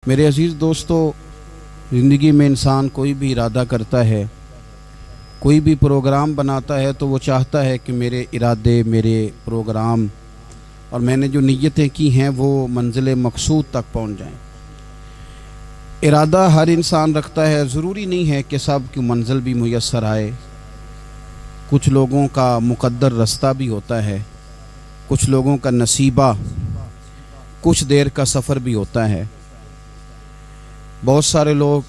میرے عزیز دوستو، زندگی میں انسان کوئی بھی ارادہ کرتا ہے، کوئی بھی پروگرام بناتا ہے تو وہ چاہتا ہے کہ میرے ارادے، میرے پروگرام اور میں نے جو نیتیں کی ہیں وہ منزل مقصود تک پہنچ جائیں۔ ارادہ ہر انسان رکھتا ہے، ضروری نہیں ہے کہ سب کی منزل بھی میسر آئے۔ کچھ لوگوں کا مقدر رستہ بھی ہوتا ہے، کچھ لوگوں کا نصیبہ، کچھ دیر کا سفر بھی ہوتا ہے۔ بہت سارے لوگ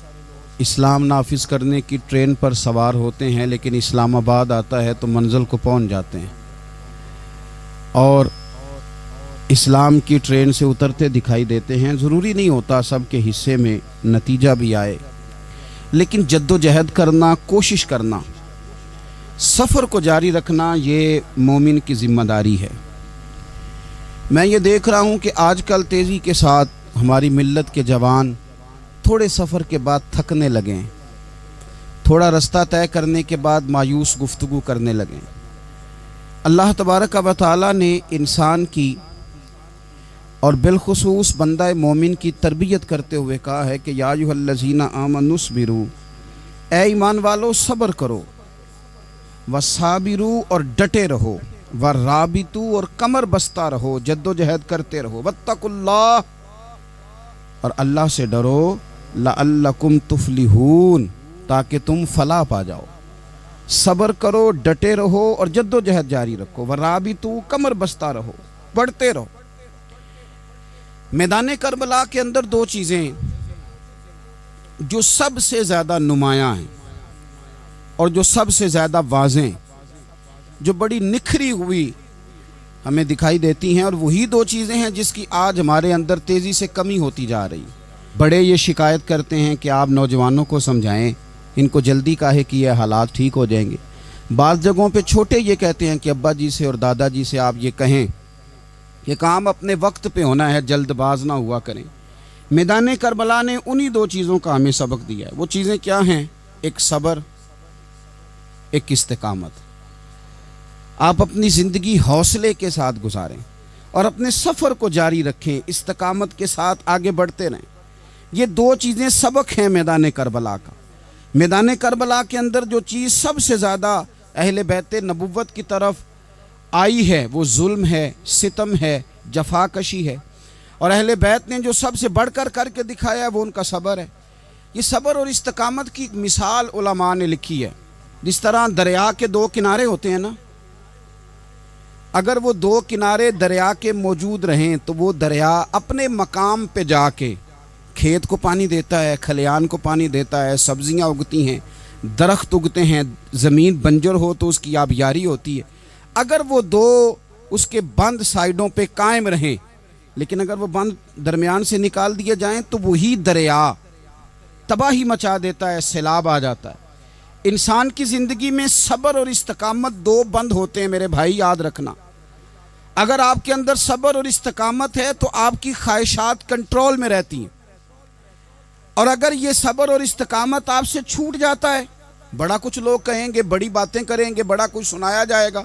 اسلام نافذ کرنے کی ٹرین پر سوار ہوتے ہیں، لیکن اسلام آباد آتا ہے تو منزل کو پہنچ جاتے ہیں، اور اسلام کی ٹرین سے اترتے دکھائی دیتے ہیں۔ ضروری نہیں ہوتا سب کے حصے میں نتیجہ بھی آئے، لیکن جد و جہد کرنا، کوشش کرنا، سفر کو جاری رکھنا، یہ مومن کی ذمہ داری ہے۔ میں یہ دیکھ رہا ہوں کہ آج کل تیزی کے ساتھ ہماری ملت کے جوان تھوڑے سفر کے بعد تھکنے لگیں، تھوڑا رستہ طے کرنے کے بعد مایوس گفتگو کرنے لگیں۔ اللہ تبارک و تعالیٰ نے انسان کی اور بالخصوص بندہ مومن کی تربیت کرتے ہوئے کہا ہے کہ یا ایھا الذین آمنوا اصبروا، اے ایمان والو صبر کرو، وصابروا اور ڈٹے رہو، ورابطوا اور کمر بستہ رہو، جد و جہد کرتے رہو، واتقوا اللہ اور اللہ سے ڈرو، لعلکم تفلحون تاکہ تم فلاح پا جاؤ۔ صبر کرو، ڈٹے رہو اور جد و جہد جاری رکھو، ورابطوا کمر بستہ رہو، پڑھتے رہو۔ میدان کربلا کے اندر دو چیزیں جو سب سے زیادہ نمایاں ہیں اور جو سب سے زیادہ واضح ہیں، جو بڑی نکھری ہوئی ہمیں دکھائی دیتی ہیں، اور وہی دو چیزیں ہیں جس کی آج ہمارے اندر تیزی سے کمی ہوتی جا رہی۔ بڑے یہ شکایت کرتے ہیں کہ آپ نوجوانوں کو سمجھائیں، ان کو جلدی کاہے کہ یہ حالات ٹھیک ہو جائیں گے۔ بعض جگہوں پہ چھوٹے یہ کہتے ہیں کہ ابا جی سے اور دادا جی سے آپ یہ کہیں کہ کام اپنے وقت پہ ہونا ہے، جلد باز نہ ہوا کریں۔ میدان کربلا نے انہی دو چیزوں کا ہمیں سبق دیا ہے۔ وہ چیزیں کیا ہیں؟ ایک صبر، ایک استقامت۔ آپ اپنی زندگی حوصلے کے ساتھ گزاریں اور اپنے سفر کو جاری رکھیں، استقامت کے ساتھ آگے بڑھتے رہیں۔ یہ دو چیزیں سبق ہیں میدان کربلا کا۔ میدان کربلا کے اندر جو چیز سب سے زیادہ اہل بیت نبوت کی طرف آئی ہے وہ ظلم ہے، ستم ہے، جفا کشی ہے، اور اہل بیت نے جو سب سے بڑھ کر کے دکھایا ہے وہ ان کا صبر ہے۔ یہ صبر اور استقامت کی ایک مثال علماء نے لکھی ہے۔ جس طرح دریا کے دو کنارے ہوتے ہیں نا، اگر وہ دو کنارے دریا کے موجود رہیں تو وہ دریا اپنے مقام پہ جا کے کھیت کو پانی دیتا ہے، کھلیان کو پانی دیتا ہے، سبزیاں اگتی ہیں، درخت اگتے ہیں، زمین بنجر ہو تو اس کی آبیاری ہوتی ہے۔ اگر وہ دو اس کے بند سائیڈوں پہ قائم رہیں، لیکن اگر وہ بند درمیان سے نکال دیے جائیں تو وہی دریا تباہی مچا دیتا ہے، سیلاب آ جاتا ہے۔ انسان کی زندگی میں صبر اور استقامت دو بند ہوتے ہیں میرے بھائی، یاد رکھنا۔ اگر آپ کے اندر صبر اور استقامت ہے تو آپ کی خواہشات کنٹرول میں رہتی ہیں، اور اگر یہ صبر اور استقامت آپ سے چھوٹ جاتا ہے، بڑا کچھ لوگ کہیں گے، بڑی باتیں کریں گے، بڑا کچھ سنایا جائے گا،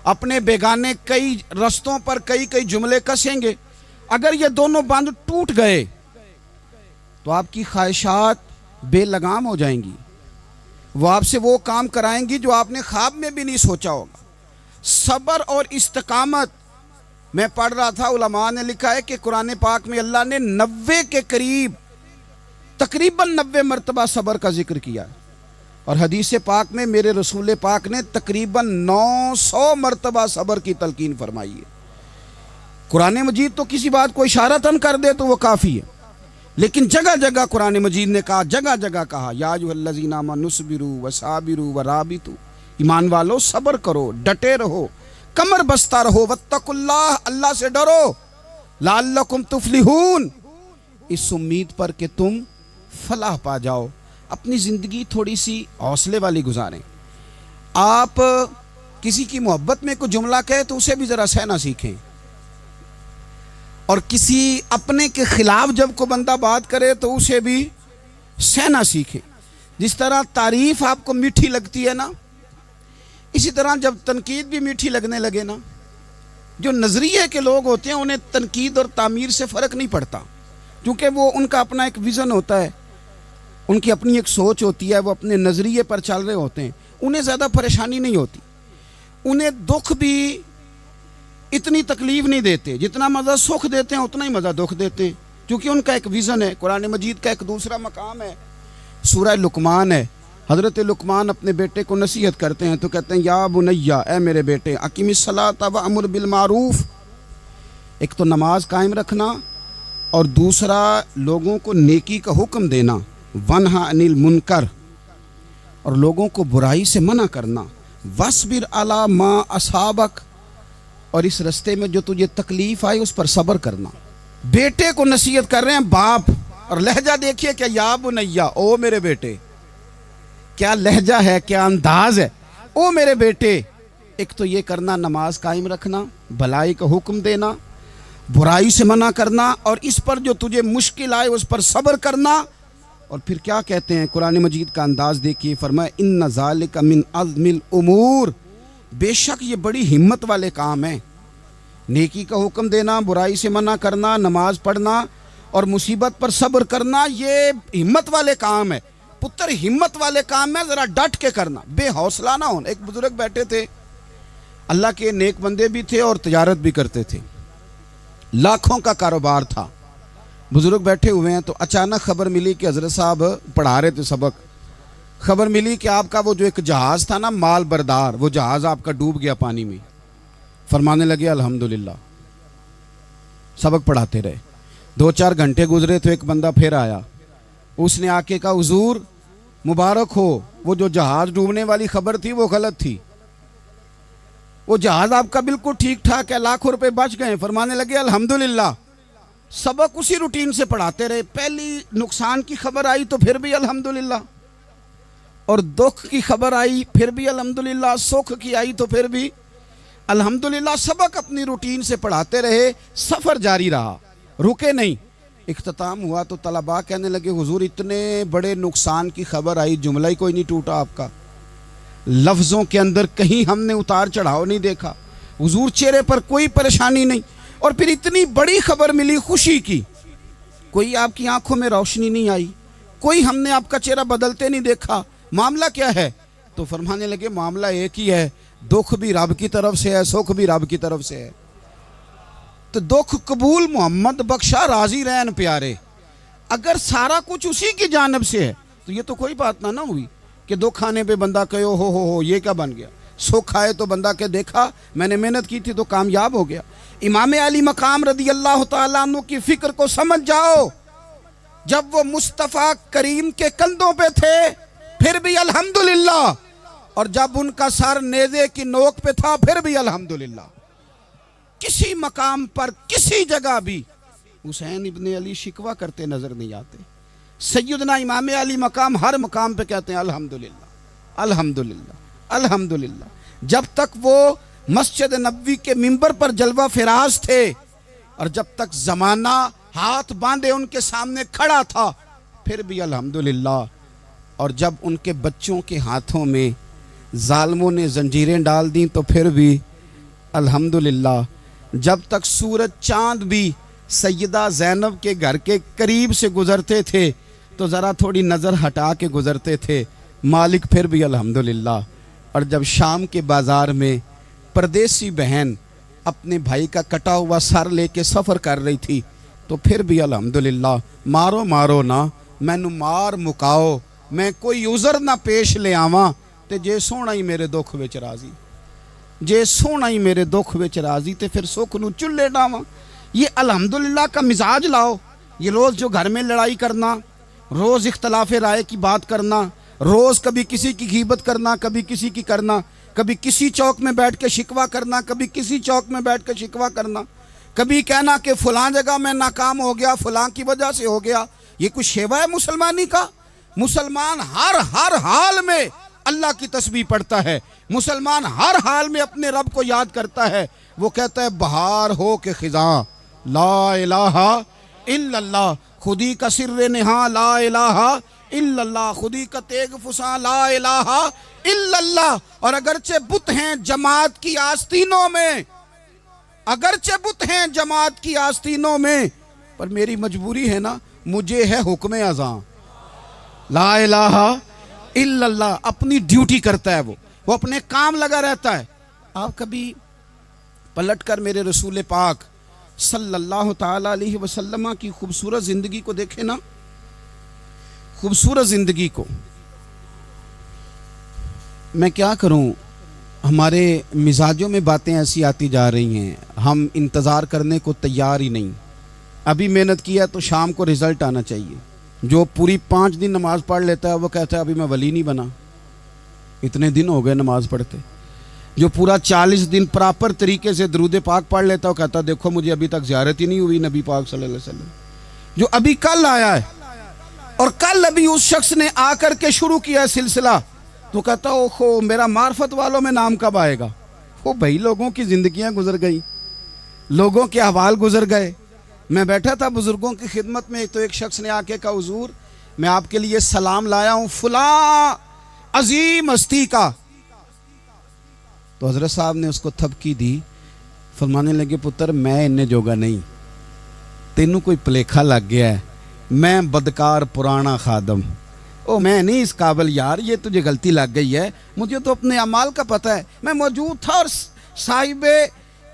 اپنے بیگانے کئی رستوں پر کئی جملے کسیں گے، اگر یہ دونوں بند ٹوٹ گئے تو آپ کی خواہشات بے لگام ہو جائیں گی، وہ آپ سے وہ کام کرائیں گی جو آپ نے خواب میں بھی نہیں سوچا ہوگا۔ صبر اور استقامت، میں پڑھ رہا تھا، علماء نے لکھا ہے کہ قرآن پاک میں اللہ نے 90 کے قریب، تقریباً 90 مرتبہ صبر کا ذکر کیا ہے، اور حدیث پاک میں میرے رسول پاک نے تقریباً 900 مرتبہ صبر کی تلقین فرمائی ہے۔ قرآن مجید تو کسی بات کو اشارتاً کر دے تو وہ کافی ہے، لیکن جگہ جگہ قرآن مجید نے کہا، جگہ جگہ کہا، یا ایھا الذین آمنوا اصبروا وصابروا ورابطوا، ایمان والو صبر کرو، ڈٹے رہو، کمر بستہ رہو، واتقوا اللہ، اللہ سے ڈرو، لعلکم تفلحون، اس امید پر کہ تم فلاح پا جاؤ۔ اپنی زندگی تھوڑی سی حوصلے والی گزاریں۔ آپ کسی کی محبت میں کوئی جملہ کہے تو اسے بھی ذرا سہنا سیکھیں، اور کسی اپنے کے خلاف جب کوئی بندہ بات کرے تو اسے بھی سہنا سیکھیں۔ جس طرح تعریف آپ کو میٹھی لگتی ہے نا، اسی طرح جب تنقید بھی میٹھی لگنے لگے نا، جو نظریے کے لوگ ہوتے ہیں انہیں تنقید اور تعمیر سے فرق نہیں پڑتا، کیونکہ وہ ان کا اپنا ایک ویژن ہوتا ہے، ان کی اپنی ایک سوچ ہوتی ہے، وہ اپنے نظریے پر چل رہے ہوتے ہیں، انہیں زیادہ پریشانی نہیں ہوتی، انہیں دکھ بھی اتنی تکلیف نہیں دیتے، جتنا مزہ سکھ دیتے ہیں اتنا ہی مزہ دکھ دیتے ہیں، کیونکہ ان کا ایک ویژن ہے۔ قرآن مجید کا ایک دوسرا مقام ہے، سورہ لقمان ہے، حضرت لقمان اپنے بیٹے کو نصیحت کرتے ہیں تو کہتے ہیں یا بنیا، اے میرے بیٹے، اقیم الصلاۃ وامر بالمعروف، ایک تو نماز قائم رکھنا اور دوسرا لوگوں کو نیکی کا حکم دینا، ونہا عن المنکر، اور لوگوں کو برائی سے منع کرنا، وَاصْبِرْ عَلَىٰ مَا أَصَابَكَ، اور اس رستے میں جو تجھے تکلیف آئی اس پر صبر کرنا۔ بیٹے کو نصیحت کر رہے ہیں باپ، اور لہجہ دیکھیے کہ یا بنیا، او میرے بیٹے، کیا لہجہ ہے، کیا انداز ہے، او میرے بیٹے۔ ایک تو یہ کرنا، نماز قائم رکھنا، بھلائی کا حکم دینا، برائی سے منع کرنا، اور اس پر جو تجھے مشکل آئے اس پر صبر کرنا۔ اور پھر کیا کہتے ہیں، قرآن مجید کا انداز دیکھیے، فرمایا ان ذالک من عزم الامور، بے شک یہ بڑی ہمت والے کام ہیں، نیکی کا حکم دینا، برائی سے منع کرنا، نماز پڑھنا اور مصیبت پر صبر کرنا، یہ ہمت والے کام ہے پتر، ہمت والے کام ہے، ذرا ڈٹ کے کرنا، بے حوصلہ نہ ہونا۔ ایک بزرگ بیٹھے تھے، اللہ کے نیک بندے بھی تھے اور تجارت بھی کرتے تھے، لاکھوں کا کاروبار تھا۔ بزرگ بیٹھے ہوئے ہیں تو اچانک خبر ملی کہ حضرت صاحب پڑھا رہے تھے سبق، خبر ملی کہ آپ کا وہ جو ایک جہاز تھا نا، مال بردار، وہ جہاز آپ کا ڈوب گیا پانی میں۔ فرمانے لگے الحمدللہ، سبق پڑھاتے رہے، 2-4 گھنٹے گزرے تو ایک بندہ پھر آیا، اس نے آ کے کہا حضور مبارک ہو، وہ جو جہاز ڈوبنے والی خبر تھی وہ غلط تھی، وہ جہاز آپ کا بالکل ٹھیک ٹھاک ہے، لاکھوں روپے بچ گئے۔ فرمانے لگے الحمدللہ۔ سبق اسی روٹین سے پڑھاتے رہے، پہلی نقصان کی خبر آئی تو پھر بھی الحمدللہ، اور دکھ کی خبر آئی پھر بھی الحمدللہ، سکھ کی آئی تو پھر بھی الحمدللہ۔ سبق اپنی روٹین سے پڑھاتے رہے، سفر جاری رہا، رکے نہیں۔ اختتام ہوا تو طلباء کہنے لگے حضور اتنے بڑے نقصان کی خبر آئی، جملہ ہی کوئی نہیں ٹوٹا آپ کا، لفظوں کے اندر کہیں ہم نے اتار چڑھاؤ نہیں دیکھا، حضور چہرے پر کوئی پریشانی نہیں، اور پھر اتنی بڑی خبر ملی خوشی کی، کوئی آپ کی آنکھوں میں روشنی نہیں آئی، کوئی ہم نے آپ کا چہرہ بدلتے نہیں دیکھا، معاملہ کیا ہے؟ تو فرمانے لگے معاملہ ایک ہی ہے، دکھ بھی رب کی طرف سے ہے، سکھ بھی رب کی طرف سے ہے۔ تو دکھ قبول محمد بخشا راضی رہن پیارے، اگر سارا کچھ اسی کی جانب سے ہے تو یہ تو کوئی بات نہ ہوئی کہ دکھ آنے پہ بندہ کہے ہو یہ کیا بن گیا، سکھ آئے تو بندہ کہ دیکھا میں نے محنت کی تھی تو کامیاب ہو گیا۔ امام علی مقام رضی اللہ تعالیٰ عنہ کی فکر کو سمجھ جاؤ، جب وہ مصطفیٰ کریم کے کندھوں پہ تھے پھر بھی الحمدللہ، اور جب ان کا سر نیزے کی نوک پہ تھا پھر بھی الحمدللہ۔ کسی مقام پر کسی جگہ بھی حسین ابن علی شکوہ کرتے نظر نہیں آتے، سیدنا امام علی مقام ہر مقام پہ کہتے ہیں الحمدللہ الحمدللہ الحمدللہ۔ جب تک وہ مسجد نبوی کے منبر پر جلوہ فراز تھے، اور جب تک زمانہ ہاتھ باندھے ان کے سامنے کھڑا تھا پھر بھی الحمدللہ، اور جب ان کے بچوں کے ہاتھوں میں ظالموں نے زنجیریں ڈال دیں تو پھر بھی الحمدللہ، جب تک سورج چاند بھی سیدہ زینب کے گھر کے قریب سے گزرتے تھے تو ذرا تھوڑی نظر ہٹا کے گزرتے تھے، مالک پھر بھی الحمدللہ۔ اور جب شام کے بازار میں پردیسی بہن اپنے بھائی کا کٹا ہوا سر لے کے سفر کر رہی تھی تو پھر بھی الحمدللہ۔ مارو مارو نہ مینو مار مکاؤ، میں کوئی عذر نہ پیش لے آواں تے جے سونا ہی میرے دکھ وچ راضی، جے سونا ہی میرے دکھ وچ راضی تے پھر سکھ نو چلے ڈاواں۔ یہ الحمدللہ کا مزاج لاؤ۔ یہ روز جو گھر میں لڑائی کرنا، روز اختلاف رائے کی بات کرنا، روز کبھی کسی کی غیبت کرنا، کبھی کسی کی کرنا، کبھی کسی چوک میں بیٹھ کے شکوہ کرنا، کبھی کسی چوک میں بیٹھ کے شکوہ کرنا، کبھی کہنا کہ فلاں جگہ میں ناکام ہو گیا، فلاں کی وجہ سے ہو گیا، یہ کچھ شیوا ہے مسلمانی کا؟ مسلمان ہر حال میں اللہ کی تسبیح پڑھتا ہے، مسلمان ہر حال میں اپنے رب کو یاد کرتا ہے۔ وہ کہتا ہے بہار ہو کے خزاں لا الہ الا اللہ، خودی کا سر نہاں لا الہ الا اللہ، خودی کا تیغ فساں لا الہ الا اللہ۔ اور اگرچہ بت ہیں جماعت کی آستینوں میں، اگرچہ بت ہیں جماعت کی آستینوں میں، پر میری مجبوری ہے نا، مجھے ہے حکم اذاں، لا الہ الا اللہ، اپنی ڈیوٹی کرتا ہے وہ اپنے کام لگا رہتا ہے۔ آپ کبھی پلٹ کر میرے رسول پاک صلی اللہ تعالی علیہ وسلم کی خوبصورت زندگی کو دیکھیں نا، خوبصورت زندگی کو۔ میں کیا کروں، ہمارے مزاجوں میں باتیں ایسی آتی جا رہی ہیں، ہم انتظار کرنے کو تیار ہی نہیں۔ ابھی محنت کیا تو شام کو رزلٹ آنا چاہیے۔ جو پوری 5 دن نماز پڑھ لیتا ہے وہ کہتا ہے ابھی میں ولی نہیں بنا، اتنے دن ہو گئے نماز پڑھتے۔ جو پورا 40 دن پراپر طریقے سے درود پاک پڑھ لیتا ہے وہ کہتا ہے دیکھو مجھے ابھی تک زیارت ہی نہیں ہوئی نبی پاک صلی اللہ علیہ وسلم۔ جو ابھی کل آیا ہے اور کل ابھی اس شخص نے آ کر کے شروع کیا ہے سلسلہ، تو کہتا ہے اوہو میرا معرفت والوں میں نام کب آئے گا؟ وہ بھائی لوگوں کی زندگیاں گزر گئی، لوگوں کے احوال گزر گئے۔ میں بیٹھا تھا بزرگوں کی خدمت میں، تو ایک شخص نے آ کے کہا حضور میں آپ کے لیے سلام لایا ہوں فلاں عظیم ہستی کا۔ تو حضرت صاحب نے اس کو تھپکی دی، فرمانے لگے پتر میں انہیں جوگا نہیں، تینوں کوئی پلیکھا لگ گیا ہے، میں بدکار پرانا خادم، میں نہیں اس قابل یار، یہ تجھے غلطی لگ گئی ہے، مجھے تو اپنے اعمال کا پتہ ہے، میں موجود تھا اور صاحب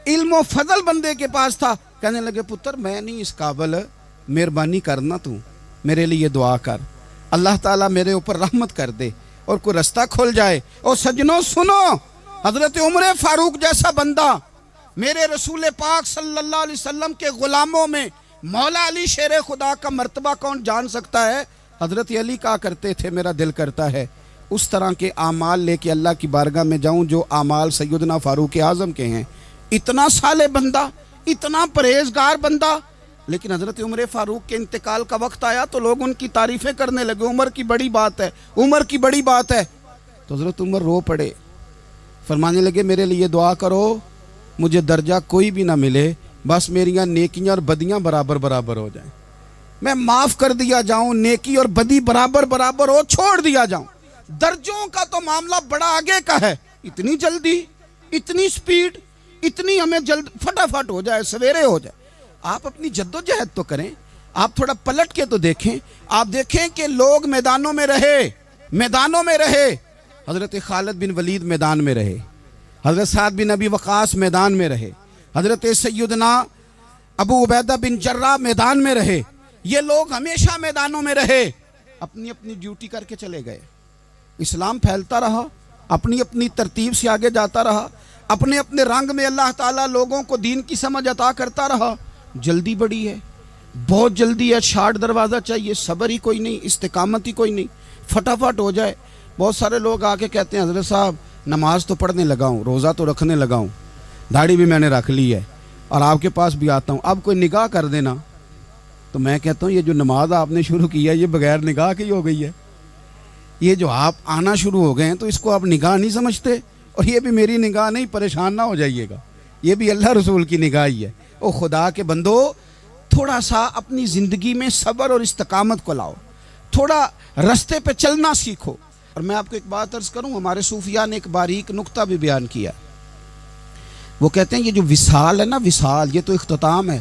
علم و فضل بندے کے پاس تھا۔ کہنے لگے پتر میں نہیں اس قابل، مہربانی کرنا تو میرے لیے دعا کر، اللہ تعالیٰ میرے اوپر رحمت کر دے اور کوئی رستہ کھل جائے۔ اور سجنوں سنو، حضرت عمر فاروق جیسا بندہ میرے رسول پاک صلی اللہ علیہ وسلم کے غلاموں میں مولا علی شیر خدا کا مرتبہ کون جان سکتا ہے؟ حضرت علی کہا کرتے تھے میرا دل کرتا ہے اس طرح کے اعمال لے کے اللہ کی بارگاہ میں جاؤں جو اعمال سیدنا فاروق اعظم کے ہیں۔ اتنا صالح بندہ، اتنا پرہیزگار بندہ، لیکن حضرت عمر فاروق کے انتقال کا وقت آیا تو لوگ ان کی تعریفیں کرنے لگے، عمر کی بڑی بات ہے، عمر کی بڑی بات ہے۔ تو حضرت عمر رو پڑے، فرمانے لگے میرے لیے دعا کرو، مجھے درجہ کوئی بھی نہ ملے، بس میریاں نیکیاں اور بدیاں برابر برابر ہو جائیں، میں معاف کر دیا جاؤں، نیکی اور بدی برابر برابر ہو، چھوڑ دیا جاؤں۔ درجوں کا تو معاملہ بڑا آگے کا ہے، اتنی جلدی، اتنی سپیڈ، اتنی ہمیں جلد فٹافٹ ہو جائے، سویرے ہو جائے۔ آپ اپنی جد و جہد تو کریں، آپ تھوڑا پلٹ کے تو دیکھیں، آپ دیکھیں کہ لوگ میدانوں میں رہے، حضرت خالد بن ولید میدان میں رہے، حضرت سعد بن ابی وقاص میدان میں رہے، حضرت سیدنا ابو عبیدہ بن جراح میدان میں رہے، یہ لوگ ہمیشہ میدانوں میں رہے، اپنی اپنی ڈیوٹی کر کے چلے گئے۔ اسلام پھیلتا رہا، اپنی اپنی ترتیب سے آگے جاتا رہا، اپنے اپنے رنگ میں اللہ تعالیٰ لوگوں کو دین کی سمجھ عطا کرتا رہا۔ جلدی بڑی ہے، بہت جلدی ہے، شارٹ دروازہ چاہیے، صبر ہی کوئی نہیں، استقامت ہی کوئی نہیں، فٹافٹ ہو جائے۔ بہت سارے لوگ آ کے کہتے ہیں حضرت صاحب نماز تو پڑھنے لگا ہوں، روزہ تو رکھنے لگا ہوں، داڑھی بھی میں نے رکھ لی ہے اور آپ کے پاس بھی آتا ہوں، اب کوئی نگاہ کر دینا۔ تو میں کہتا ہوں یہ جو نماز آپ نے شروع کی ہے یہ بغیر نگاہ کی ہو گئی ہے، یہ جو آپ آنا شروع ہو گئے ہیں تو اس کو آپ نگاہ نہیں سمجھتے، اور یہ بھی میری نگاہ نہیں، پریشان نہ ہو جائیے گا، یہ بھی اللہ رسول کی نگاہ ہی ہے۔ او خدا کے بندو، تھوڑا سا اپنی زندگی میں صبر اور استقامت کو لاؤ، تھوڑا رستے پہ چلنا سیکھو۔ اور میں آپ کو ایک بات عرض کروں، ہمارے صوفیاء نے ایک باریک نقطہ بھی بیان کیا، وہ کہتے ہیں یہ جو وصال ہے نا، وصال، یہ تو اختتام ہے،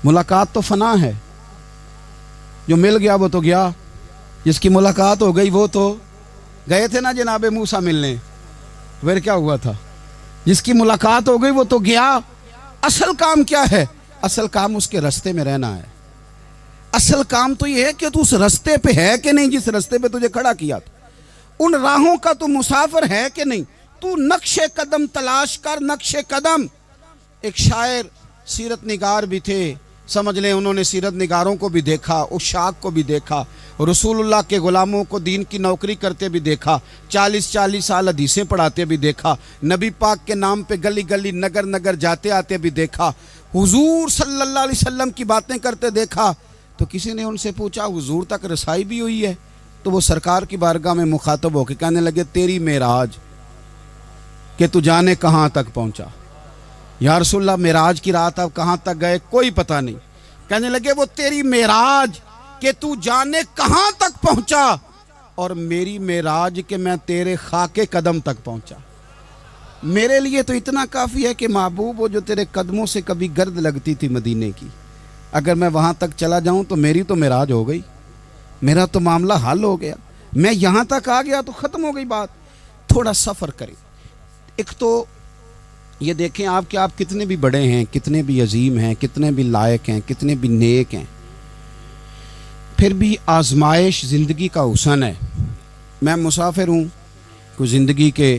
ملاقات تو فنا ہے، جو مل گیا وہ تو گیا، جس کی ملاقات ہو گئی وہ تو گئے تھے نا جناب موسیٰ ملنے، پھر کیا ہوا تھا؟ جس کی ملاقات ہو گئی وہ تو گیا۔ اصل کام کیا ہے؟ اصل کام اس کے رستے میں رہنا ہے، اصل کام تو یہ ہے کہ تو اس رستے پہ ہے کہ نہیں جس رستے پہ تجھے کھڑا کیا تھا، ان راہوں کا تو مسافر ہے کہ نہیں، تو نقش قدم تلاش کر، نقش قدم۔ ایک شاعر سیرت نگار بھی تھے، سمجھ لیں انہوں نے سیرت نگاروں کو بھی دیکھا، عشاق کو بھی دیکھا، رسول اللہ کے غلاموں کو دین کی نوکری کرتے بھی دیکھا، 40 سال حدیثیں پڑھاتے بھی دیکھا، نبی پاک کے نام پہ گلی گلی نگر نگر جاتے آتے بھی دیکھا، حضور صلی اللہ علیہ وسلم کی باتیں کرتے دیکھا۔ تو کسی نے ان سے پوچھا حضور تک رسائی بھی ہوئی ہے؟ تو وہ سرکار کی بارگاہ میں مخاطب ہو کے کہنے لگے تیری معراج کہ تو جانے کہاں تک پہنچا، یا رسول اللہ معراج کی رات آپ کہاں تک گئے کوئی پتہ نہیں، کہنے لگے وہ تیری معراج کہ تو جانے کہاں تک پہنچا، اور میری معراج کہ میں تیرے خاک قدم تک پہنچا۔ میرے لیے تو اتنا کافی ہے کہ محبوب وہ جو تیرے قدموں سے کبھی گرد لگتی تھی مدینے کی، اگر میں وہاں تک چلا جاؤں تو میری تو معراج ہو گئی، میرا تو معاملہ حل ہو گیا، میں یہاں تک آ گیا تو ختم ہو گئی بات۔ تھوڑا سفر کریں۔ ایک تو یہ دیکھیں آپ کہ آپ کتنے بھی بڑے ہیں، کتنے بھی عظیم ہیں، کتنے بھی لائق ہیں، کتنے بھی نیک ہیں، پھر بھی آزمائش زندگی کا حسن ہے۔ میں مسافر ہوں، کوئی زندگی کے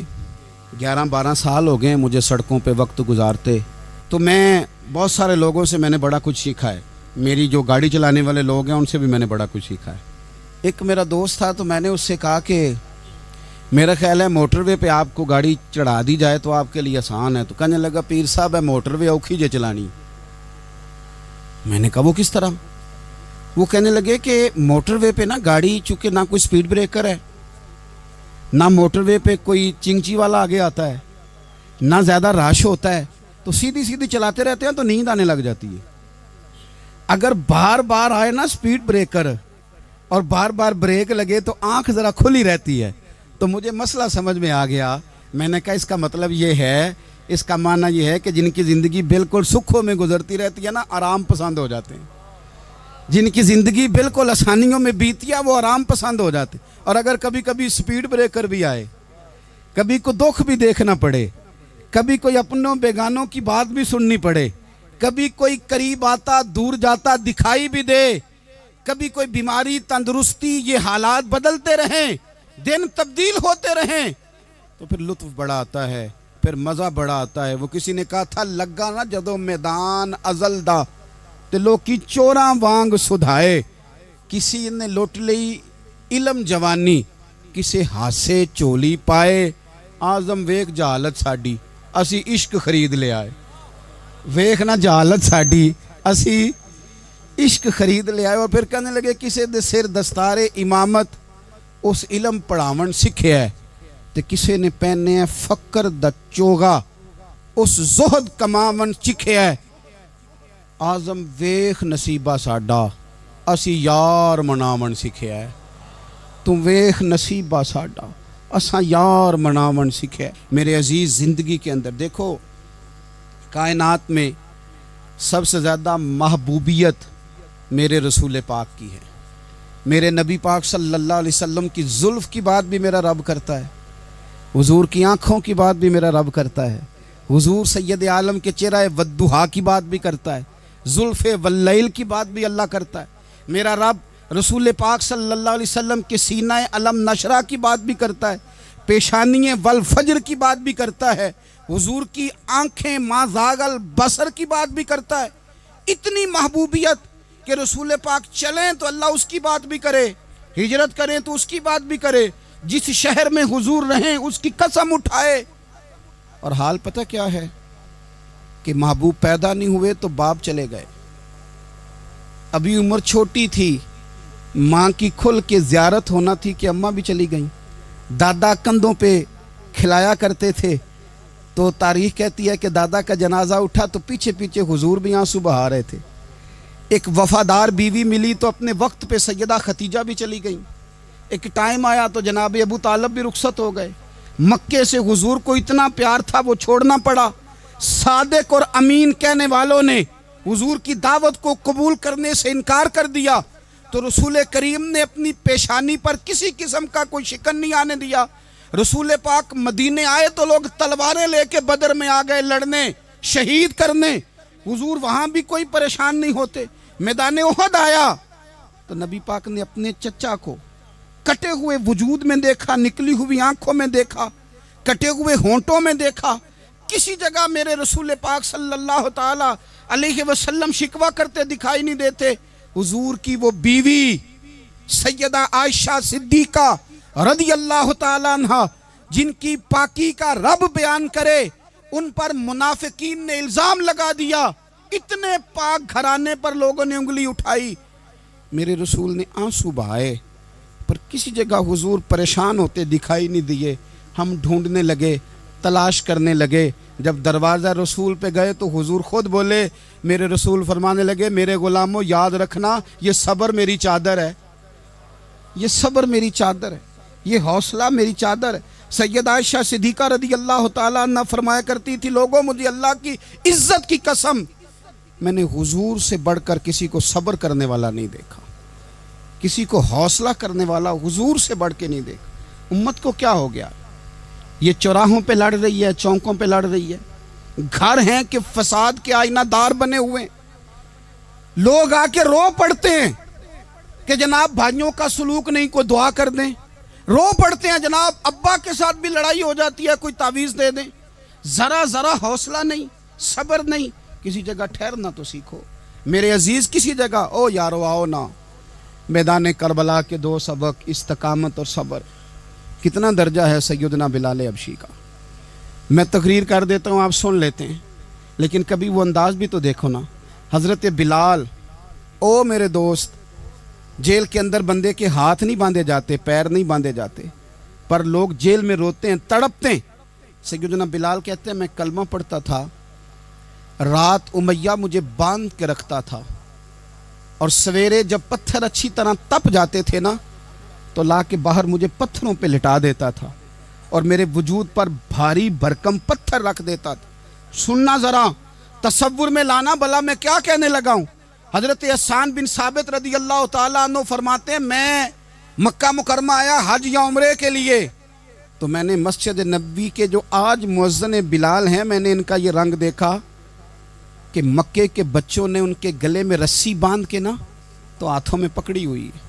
11-12 سال ہو گئے ہیں مجھے سڑکوں پہ وقت گزارتے، تو میں بہت سارے لوگوں سے میں نے بڑا کچھ سیکھا ہے۔ میری جو گاڑی چلانے والے لوگ ہیں ان سے بھی میں نے بڑا کچھ سیکھا ہے۔ ایک میرا دوست تھا تو میں نے اس سے کہا کہ میرا خیال ہے موٹر وے پہ آپ کو گاڑی چڑھا دی جائے تو آپ کے لیے آسان ہے، تو کہنے لگا پیر صاحب ہے موٹر وے اوکھی جے چلانی۔ میں نے کہا وہ کس طرح؟ وہ کہنے لگے کہ موٹر وے پہ نا گاڑی چونکہ نہ کوئی سپیڈ بریکر ہے، نہ موٹر وے پہ کوئی چنگچی والا آگے آتا ہے، نہ زیادہ رش ہوتا ہے، تو سیدھی سیدھی چلاتے رہتے ہیں تو نیند آنے لگ جاتی ہے۔ اگر بار بار آئے نا سپیڈ بریکر اور بار بار بریک لگے تو آنکھ ذرا کھلی رہتی ہے۔ تو مجھے مسئلہ سمجھ میں آ گیا۔ میں نے کہا اس کا مطلب یہ ہے، اس کا معنی یہ ہے کہ جن کی زندگی بالکل سکھوں میں گزرتی رہتی ہے نا، آرام پسند ہو جاتے ہیں۔ جن کی زندگی بالکل آسانیوں میں بیتی ہے وہ آرام پسند ہو جاتے ہیں۔ اور اگر کبھی کبھی سپیڈ بریکر بھی آئے، کبھی کوئی دکھ بھی دیکھنا پڑے، کبھی کوئی اپنوں بیگانوں کی بات بھی سننی پڑے، کبھی کوئی قریب آتا دور جاتا دکھائی بھی دے، کبھی کوئی بیماری تندرستی، یہ حالات بدلتے رہیں، دن تبدیل ہوتے رہیں، تو پھر لطف بڑا آتا ہے، پھر مزہ بڑا آتا ہے۔ وہ کسی نے کہا تھا لگا نا جدو میدان ازل دا تے لوکی چوراں وانگ سدھائے، کسی نے لٹ لئی علم جوانی، کسے ہاسے چولی پائے، آزم ویک جہالت ساڈی اسی عشق خرید لے آئے۔ ویکھ نا جہالت ساڈی اسی عشق خرید لے آئے۔ اور پھر کہنے لگے کسے دے سر دستار امامت اس علم پڑھاون سکھیا ہے، تے کسے نے پہنے ہے فقر دا چوگا اس زہد کماون چکھیا ہے۔ آزم ویکھ نصیبہ ساڈا اسی یار مناون سکھیا ہے۔ تم ویکھ نصیبہ ساڈا اساں یار مناون سکھیا ہے۔ میرے عزیز زندگی کے اندر دیکھو، کائنات میں سب سے زیادہ محبوبیت میرے رسول پاک کی ہے۔ میرے نبی پاک صلی اللہ علیہ وسلم کی زلف کی بات بھی میرا رب کرتا ہے، حضور کی آنکھوں کی بات بھی میرا رب کرتا ہے، حضور سید عالم کے چہرہ والضحیٰ کی بات بھی کرتا ہے، زلف واللیل کی بات بھی اللہ کرتا ہے۔ میرا رب رسول پاک صلی اللہ علیہ وسلم کے سینہ علم نشرہ کی بات بھی کرتا ہے، پیشانی والفجر کی بات بھی کرتا ہے، حضور کی آنکھیں ما زاغ البصر کی بات بھی کرتا ہے۔ اتنی محبوبیت کہ رسول پاک چلیں تو اللہ اس کی بات بھی کرے، ہجرت کریں تو اس کی بات بھی کرے، جس شہر میں حضور رہیں اس کی قسم اٹھائے۔ اور حال پتہ کیا ہے کہ محبوب پیدا نہیں ہوئے تو باپ چلے گئے، ابھی عمر چھوٹی تھی، ماں کی کھل کے زیارت ہونا تھی کہ اماں بھی چلی گئیں، دادا کندھوں پہ کھلایا کرتے تھے، تو تاریخ کہتی ہے کہ دادا کا جنازہ اٹھا تو پیچھے پیچھے حضور بھی آنسو بہا رہے تھے۔ ایک وفادار بیوی ملی تو اپنے وقت پہ سیدہ خدیجہ بھی چلی گئیں۔ ایک ٹائم آیا تو جناب ابو طالب بھی رخصت ہو گئے۔ مکے سے حضور کو اتنا پیار تھا وہ چھوڑنا پڑا۔ صادق اور امین کہنے والوں نے حضور کی دعوت کو قبول کرنے سے انکار کر دیا تو رسول کریم نے اپنی پیشانی پر کسی قسم کا کوئی شکن نہیں آنے دیا۔ رسول پاک مدینے آئے تو لوگ تلواریں لے کے بدر میں آ گئے لڑنے، شہید کرنے، حضور وہاں بھی کوئی پریشان نہیں ہوتے۔ میدان احد آیا تو نبی پاک نے اپنے چچا کو کٹے ہوئے وجود میں دیکھا، نکلی ہوئی آنکھوں میں دیکھا، کٹے ہوئے ہونٹوں میں دیکھا۔ کسی جگہ میرے رسول پاک صلی اللہ تعالی علیہ وسلم شکوہ کرتے دکھائی نہیں دیتے۔ حضور کی وہ بیوی سیدہ عائشہ صدیقہ رضی اللہ تعالیٰ عنہ جن کی پاکی کا رب بیان کرے، ان پر منافقین نے الزام لگا دیا، اتنے پاک گھرانے پر لوگوں نے انگلی اٹھائی۔ میرے رسول نے آنسو بہائے پر کسی جگہ حضور پریشان ہوتے دکھائی نہیں دیے۔ ہم ڈھونڈنے لگے، تلاش کرنے لگے۔ جب دروازہ رسول پہ گئے تو حضور خود بولے، میرے رسول فرمانے لگے، میرے غلاموں یاد رکھنا یہ صبر میری چادر ہے، یہ صبر میری چادر ہے، یہ حوصلہ میری چادر ہے۔ سیدہ عائشہ صدیقہ رضی اللہ تعالیٰ عنہ فرمایا کرتی تھی، لوگوں مجھے اللہ کی عزت کی قسم میں نے حضور سے بڑھ کر کسی کو صبر کرنے والا نہیں دیکھا، کسی کو حوصلہ کرنے والا حضور سے بڑھ کے نہیں دیکھا۔ امت کو کیا ہو گیا؟ یہ چوراہوں پہ لڑ رہی ہے، چوکوں پہ لڑ رہی ہے، گھر ہیں کہ فساد کے آئینہ دار بنے ہوئے ہیں۔ لوگ آ کے رو پڑتے ہیں کہ جناب بھائیوں کا سلوک نہیں، کوئی دعا کر دیں، رو پڑتے ہیں جناب ابا کے ساتھ بھی لڑائی ہو جاتی ہے، کوئی تعویذ دے دیں، ذرا حوصلہ نہیں، صبر نہیں، کسی جگہ ٹھہرنا تو سیکھو میرے عزیز، کسی جگہ او یارو آؤ نا، میدان کربلا کے 2 سبق، استقامت اور صبر۔ کتنا درجہ ہے سیدنا بلال حبشی کا، میں تقریر کر دیتا ہوں، آپ سن لیتے ہیں، لیکن کبھی وہ انداز بھی تو دیکھو نا۔ حضرت بلال، او میرے دوست، جیل کے اندر بندے کے ہاتھ نہیں باندھے جاتے، پیر نہیں باندھے جاتے، پر لوگ جیل میں روتے ہیں، تڑپتے ہیں۔ سیدنا بلال کہتے ہیں میں کلمہ پڑھتا تھا، رات امیہ مجھے باندھ کے رکھتا تھا، اور سویرے جب پتھر اچھی طرح تپ جاتے تھے نا تو لا کے باہر مجھے پتھروں پہ لٹا دیتا تھا، اور میرے وجود پر بھاری بھرکم پتھر رکھ دیتا تھا۔ سننا ذرا، تصور میں لانا، بلا میں کیا کہنے لگا ہوں۔ حضرت حسان بن ثابت رضی اللہ تعالیٰ عنہ فرماتے ہیں میں مکہ مکرمہ آیا حج یا عمرے کے لیے، تو میں نے مسجد نبوی کے جو آج مؤذن بلال ہیں، میں نے ان کا یہ رنگ دیکھا کہ مکے کے بچوں نے ان کے گلے میں رسی باندھ کے نا تو ہاتھوں میں پکڑی ہوئی ہے،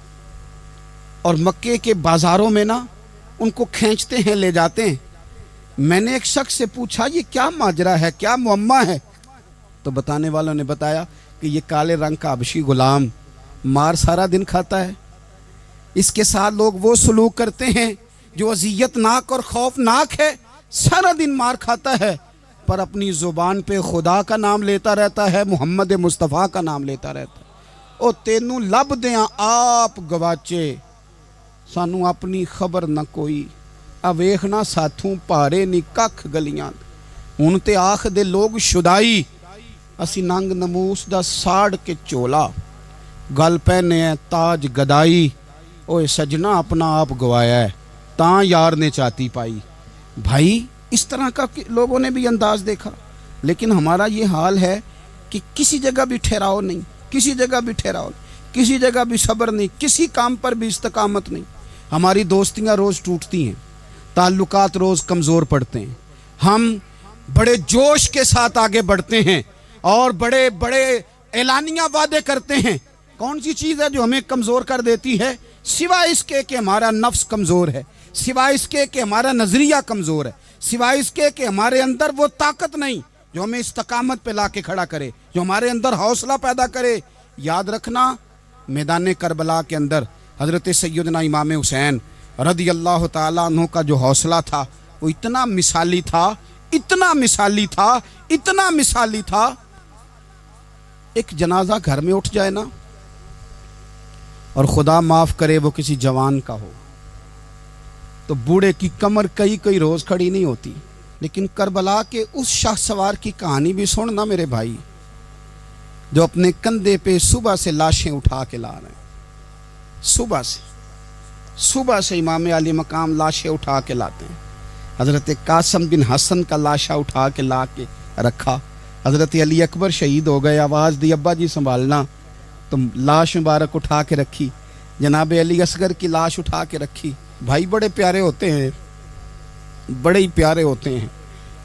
اور مکے کے بازاروں میں نا ان کو کھینچتے ہیں، لے جاتے ہیں۔ میں نے ایک شخص سے پوچھا یہ کیا ماجرا ہے، کیا معمہ ہے؟ تو بتانے والوں نے بتایا کہ یہ کالے رنگ کا حبشی غلام مار سارا دن کھاتا ہے، اس کے ساتھ لوگ وہ سلوک کرتے ہیں جو اذیت ناک اور خوفناک ہے، سارا دن مار کھاتا ہے پر اپنی زبان پہ خدا کا نام لیتا رہتا ہے، محمد مصطفیٰ کا نام لیتا رہتا ہے۔ او تینوں لب دیاں آپ گواچے، سانو اپنی خبر نہ کوئی، اویخنا ساتھوں پارے نی ککھ گلیاں، ہن تے آخ دے لوگ شدائی، اسی ننگ نموس دا ساڑ کے چولا، گل پہنے ہے تاج گدائی، اوے سجنا اپنا آپ گوایا ہے، تاں یار نے چاتی پائی۔ بھائی اس طرح کا لوگوں نے بھی انداز دیکھا، لیکن ہمارا یہ حال ہے کہ کسی جگہ بھی ٹھہراؤ نہیں، کسی جگہ بھی ٹھہراؤ نہیں، کسی جگہ بھی صبر نہیں، کسی کام پر بھی استقامت نہیں۔ ہماری دوستیاں روز ٹوٹتی ہیں، تعلقات روز کمزور پڑتے ہیں، ہم بڑے جوش کے ساتھ آگے بڑھتے ہیں اور بڑے بڑے اعلانیہ وعدے کرتے ہیں۔ کون سی چیز ہے جو ہمیں کمزور کر دیتی ہے؟ سوائے اس کے کہ ہمارا نفس کمزور ہے، سوائے اس کے کہ ہمارا نظریہ کمزور ہے، سوائے اس کے کہ ہمارے اندر وہ طاقت نہیں جو ہمیں استقامت پہ لا کے کھڑا کرے، جو ہمارے اندر حوصلہ پیدا کرے۔ یاد رکھنا میدان کربلا کے اندر حضرت سیدنا امام حسین رضی اللہ تعالیٰ عنہ کا جو حوصلہ تھا وہ اتنا مثالی تھا، اتنا مثالی تھا، اتنا مثالی تھا۔ ایک جنازہ گھر میں اٹھ جائے نا، اور خدا معاف کرے وہ کسی جوان کا ہو، تو بوڑھے کی کمر کئی روز کھڑی نہیں ہوتی۔ لیکن کربلا کے اس شاہ سوار کی کہانی بھی سننا میرے بھائی، جو اپنے کندھے پہ صبح سے لاشیں اٹھا کے لا رہے ہیں، صبح سے امام علی مقام لاشیں اٹھا کے لاتے ہیں۔ حضرت قاسم بن حسن کا لاشا اٹھا کے لا کے رکھا، حضرت علی اکبر شہید ہو گئے، آواز دی ابا جی سنبھالنا، تو لاش مبارک اٹھا کے رکھی، جناب علی اصغر کی لاش اٹھا کے رکھی۔ بھائی بڑے پیارے ہوتے ہیں، بڑے ہی پیارے ہوتے ہیں،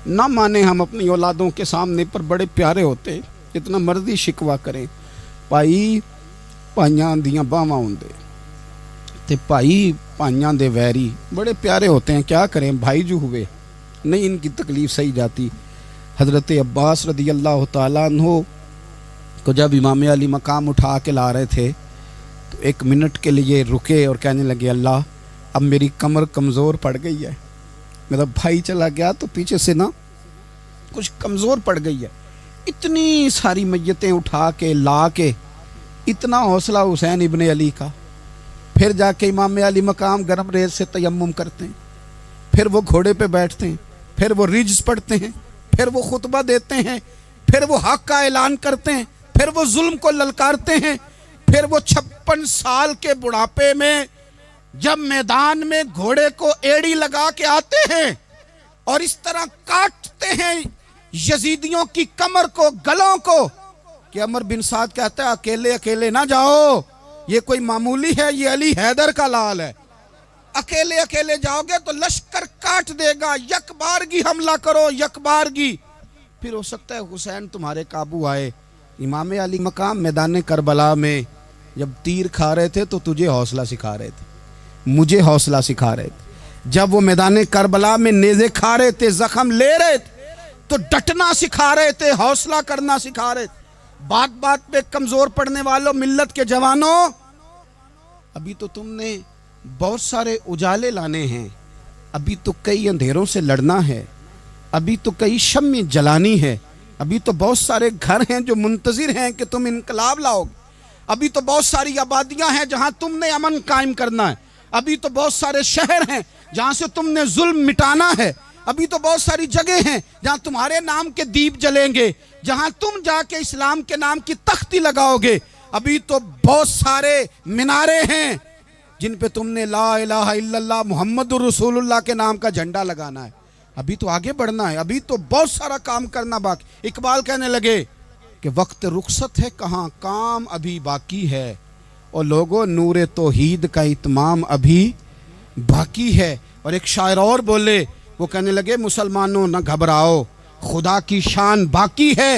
نہ مانے ہم اپنی اولادوں کے سامنے، پر بڑے پیارے ہوتے ہیں، جتنا مرضی شکوہ کریں۔ بھائی پائیاں دیاں باواں ہوندے تے بھائی پائیاں دے ویری، بڑے پیارے ہوتے ہیں، کیا کریں بھائی جو ہوئے نہیں ان کی تکلیف سہی جاتی۔ حضرت عباس رضی اللہ تعالیٰ عنہ کو جب امام علی مقام اٹھا کے لا رہے تھے تو 1 منٹ کے لیے رکے اور کہنے لگے اللہ اب میری کمر کمزور پڑ گئی ہے، میرا بھائی چلا گیا تو پیچھے سے نا کچھ کمزور پڑ گئی ہے۔ اتنی ساری میتیں اٹھا کے لا کے، اتنا حوصلہ حسین ابن علی کا، پھر جا کے امام علی مقام گرم ریت سے تیمم کرتے ہیں، پھر وہ گھوڑے پہ بیٹھتے ہیں، پھر وہ رجز پڑھتے ہیں، پھر وہ خطبہ دیتے ہیں، پھر وہ حق کا اعلان کرتے ہیں، پھر وہ ظلم کو للکارتے ہیں، پھر وہ 56 سال کے بڑھاپے میں جب میدان میں گھوڑے کو ایڑی لگا کے آتے ہیں اور اس طرح کاٹتے ہیں یزیدیوں کی کمر کو، گلوں کو، کہ عمر بن سعد کہتا ہے اکیلے اکیلے نہ جاؤ، یہ کوئی معمولی ہے، یہ علی حیدر کا لال ہے، اکیلے اکیلے جاؤ گے تو لشکر کاٹ دے گا، یک بارگی حملہ کرو، یک بارگی، پھر ہو سکتا ہے حسین تمہارے قابو آئے۔ امام علی مقام میدان کربلا میں جب تیر کھا رہے تھے تو تجھے حوصلہ سکھا رہے تھے، مجھے حوصلہ سکھا رہے تھے۔ جب وہ میدان کربلا میں نیزے کھا رہے تھے، زخم لے رہے تھے تو ڈٹنا سکھا رہے تھے، حوصلہ کرنا سکھا رہے تھے۔ بات بات پہ کمزور پڑنے والوں، ملت کے جوانوں، ابھی تو تم نے بہت سارے اجالے لانے ہیں، ابھی تو کئی اندھیروں سے لڑنا ہے، ابھی تو کئی شمع جلانی ہے، ابھی تو بہت سارے گھر ہیں جو منتظر ہیں کہ تم انقلاب لاؤ گے، ابھی تو بہت ساری آبادیاں ہیں جہاں تم نے امن قائم کرنا ہے، ابھی تو بہت سارے شہر ہیں جہاں سے تم نے ظلم مٹانا ہے، ابھی تو بہت ساری جگہ ہیں جہاں تمہارے نام کے دیپ جلیں گے، جہاں تم جا کے اسلام کے نام کی تختی لگاؤ گے، ابھی تو بہت سارے مینارے ہیں جن پہ تم نے لا الہ الا اللہ محمد الرسول اللہ کے نام کا جھنڈا لگانا ہے، ابھی تو آگے بڑھنا ہے، ابھی تو بہت سارا کام کرنا باقی۔ اقبال کہنے لگے کہ وقت رخصت ہے کہاں، کام ابھی باقی ہے، اور لوگوں نور توحید کا اتمام ابھی باقی ہے۔ اور ایک شاعر اور بولے، وہ کہنے لگے مسلمانوں نہ گھبراؤ، خدا کی شان باقی ہے،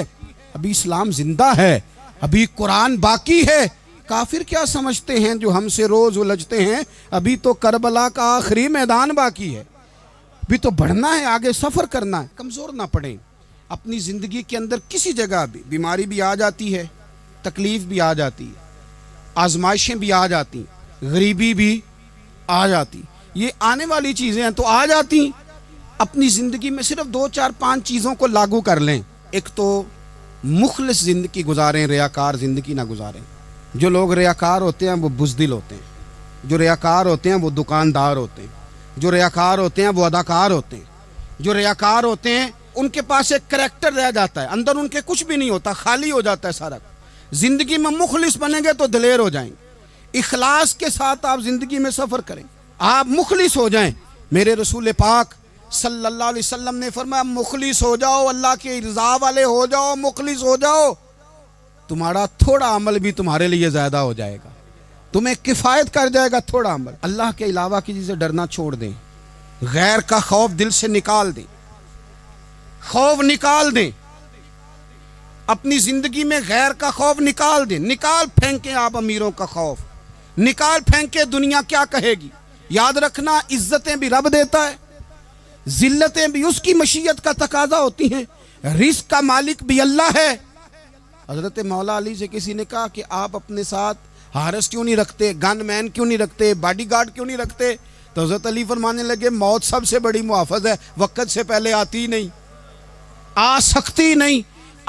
ابھی اسلام زندہ ہے، ابھی قرآن باقی ہے۔ کافر کیا سمجھتے ہیں جو ہم سے روز الجھتے ہیں، ابھی تو کربلا کا آخری میدان باقی ہے، ابھی تو بڑھنا ہے، آگے سفر کرنا ہے۔ کمزور نہ پڑیں، اپنی زندگی کے اندر کسی جگہ بھی بیماری بھی آ جاتی ہے، تکلیف بھی آ جاتی ہے، آزمائشیں بھی آ جاتی، غریبی بھی آ جاتی، یہ آنے والی چیزیں ہیں تو آ جاتی۔ اپنی زندگی میں صرف 2 4 5 چیزوں کو لاگو کر لیں۔ ایک تو مخلص زندگی گزاریں، ریاکار زندگی نہ گزاریں۔ جو لوگ ریاکار ہوتے ہیں وہ بزدل ہوتے ہیں، جو ریاکار ہوتے ہیں وہ دکاندار ہوتے ہیں، جو ریاکار ہوتے ہیں وہ اداکار ہوتے ہیں، جو ریاکار ہوتے ہیں ان کے پاس ایک کریکٹر رہ جاتا ہے، اندر ان کے کچھ بھی نہیں ہوتا، خالی ہو جاتا ہے سارا۔ زندگی میں مخلص بنیں گے تو دلیر ہو جائیں گے، اخلاص کے ساتھ آپ زندگی میں سفر کریں، آپ مخلص ہو جائیں۔ میرے رسول پاک صلی اللہ علیہ وسلم نے فرمایا مخلص ہو جاؤ، اللہ کی رضا والے ہو جاؤ، مخلص ہو جاؤ، تمہارا تھوڑا عمل بھی تمہارے لیے زیادہ ہو جائے گا، تمہیں کفایت کر جائے گا تھوڑا عمل۔ اللہ کے علاوہ کسی سے ڈرنا چھوڑ دیں، غیر کا خوف دل سے نکال دیں، خوف نکال دیں، اپنی زندگی میں غیر کا خوف نکال دیں، نکال پھینکیں آپ امیروں کا خوف، نکال پھینکیں دنیا کیا کہے گی۔ یاد رکھنا عزتیں بھی رب دیتا ہے، ذلتیں بھی اس کی مشیت کا تقاضا ہوتی ہیں، رزق کا مالک بھی اللہ ہے۔ حضرت مولا علی سے کسی نے کہا کہ آپ اپنے ساتھ حارس کیوں نہیں رکھتے، گن مین کیوں نہیں رکھتے، باڈی گارڈ کیوں نہیں رکھتے؟ تو حضرت علی فرمانے لگے موت سب سے بڑی محافظ ہے، وقت سے پہلے آتی نہیں، آ سکتی نہیں۔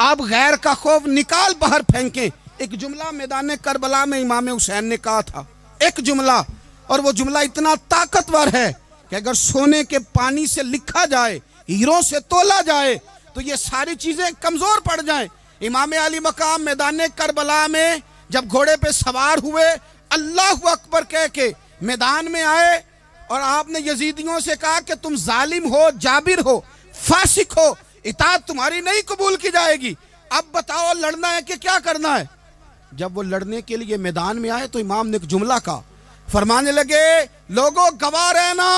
آپ غیر کا خوف نکال باہر پھینکیں۔ ایک جملہ میدان کربلا میں امام حسین نے کہا تھا، ایک جملہ، اور وہ جملہ اتنا طاقتور ہے کہ اگر سونے کے پانی سے لکھا جائے، ہیروں سے تولا جائے تو یہ ساری چیزیں کمزور پڑ جائیں۔ امام علی مقام میدان کربلا میں جب گھوڑے پہ سوار ہوئے، اللہ اکبر کہہ کے میدان میں آئے، اور آپ نے یزیدیوں سے کہا کہ تم ظالم ہو، جابر ہو، فاسق ہو، اطاعت تمہاری نہیں قبول کی جائے گی، اب بتاؤ لڑنا ہے کہ کیا کرنا ہے۔ جب وہ لڑنے کے لیے میدان میں آئے تو امام نے ایک جملہ کہا، فرمانے لگے لوگوں گواہ رہنا،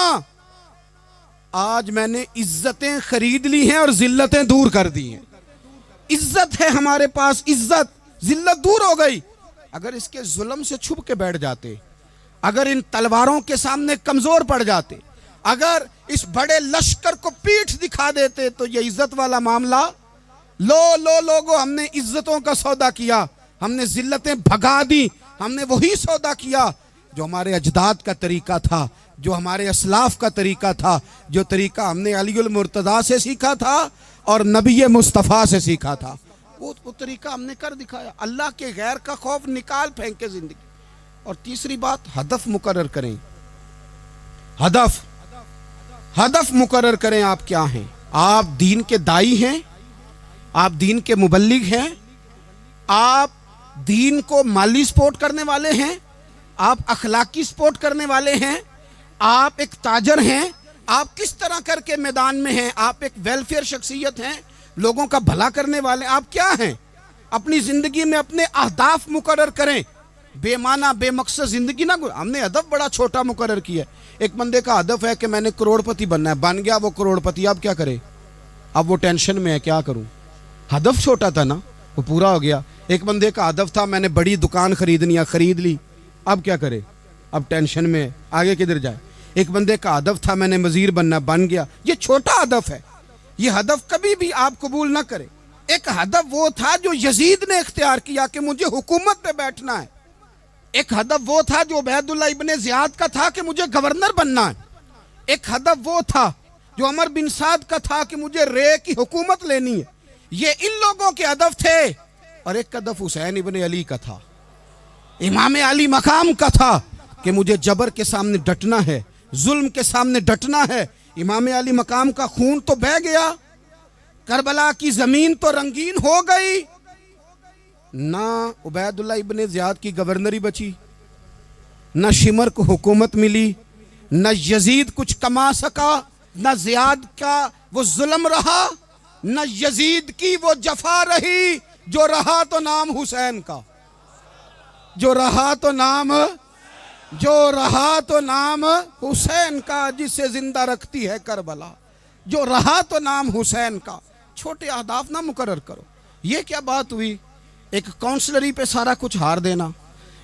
آج میں نے عزتیں خرید لی ہیں اور ذلتیں دور کر دی ہیں۔ عزت ہے ہمارے پاس، عزت، ذلت دور ہو گئی۔ اگر اس کے ظلم سے چھپ کے بیٹھ جاتے، اگر ان تلواروں کے سامنے کمزور پڑ جاتے، اگر اس بڑے لشکر کو پیٹھ دکھا دیتے تو یہ عزت والا معاملہ، لوگوں ہم نے عزتوں کا سودا کیا، ہم نے ذلتیں بھگا دی، ہم نے وہی سودا کیا جو ہمارے اجداد کا طریقہ تھا، جو ہمارے اسلاف کا طریقہ تھا، جو طریقہ ہم نے علی المرتضیٰ سے سیکھا تھا اور نبی مصطفیٰ سے سیکھا تھا، وہ طریقہ ہم نے کر دکھایا۔ اللہ کے غیر کا خوف نکال پھینکے زندگی۔ اور تیسری بات، ہدف مقرر کریں، ہدف مقرر کریں۔ آپ کیا ہیں؟ آپ دین کے دائی ہیں، آپ دین کے مبلغ ہیں، آپ دین کو مالی سپورٹ کرنے والے ہیں، آپ اخلاقی سپورٹ کرنے والے ہیں، آپ ایک تاجر ہیں، آپ کس طرح کر کے میدان میں ہیں، آپ ایک ویلفیئر شخصیت ہیں، لوگوں کا بھلا کرنے والے، آپ کیا ہیں؟ اپنی زندگی میں اپنے اہداف مقرر کریں، بے معنی بے مقصد زندگی نہ ہم نے ہدف بڑا چھوٹا مقرر کیا ہے۔ ایک بندے کا ہدف ہے کہ میں نے کروڑ پتی بننا ہے، بن گیا وہ کروڑ پتی، اب کیا کرے؟ اب وہ ٹینشن میں ہے، کیا کروں؟ ہدف چھوٹا تھا نا، وہ پورا ہو گیا۔ ایک بندے کا ہدف تھا میں نے بڑی دکان خریدنی ہے، خرید لی، اب کیا کرے؟ اب ٹینشن میں ہے، آگے کدھر جائے؟ ایک بندے کا ہدف تھا میں نے وزیر بننا، بن گیا، یہ چھوٹا ہدف ہے، یہ ہدف کبھی بھی آپ قبول نہ کریں۔ ایک ہدف وہ تھا جو یزید نے اختیار کیا کہ مجھے حکومت پہ بیٹھنا ہے، ایک ہدف وہ تھا جو عبید اللہ ابن زیاد کا تھا کہ مجھے گورنر بننا ہے، ایک ہدف وہ تھا جو عمر بن سعد کا تھا کہ مجھے رے کی حکومت لینی ہے۔ یہ ان لوگوں کے ہدف تھے، اور ایک ہدف حسین ابن علی کا تھا، امام علی مقام کا تھا کہ مجھے جبر کے سامنے ڈٹنا ہے، ظلم کے سامنے ڈٹنا ہے۔ امام علی مقام کا خون تو بہہ گیا، کربلا کی زمین تو رنگین ہو گئی، نہ عبید اللہ ابن زیاد کی گورنری بچی، نہ شمر کو حکومت ملی، نہ یزید کچھ کما سکا، نہ زیاد کا وہ ظلم رہا، نہ یزید کی وہ جفا رہی، جو رہا تو نام حسین کا، جو رہا تو نام حسین کا، جسے زندہ رکھتی ہے کربلا، جو رہا تو نام حسین کا۔ چھوٹے اہداف نہ مقرر کرو۔ یہ کیا بات ہوئی؟ ایک کونسلری پہ سارا کچھ ہار دینا،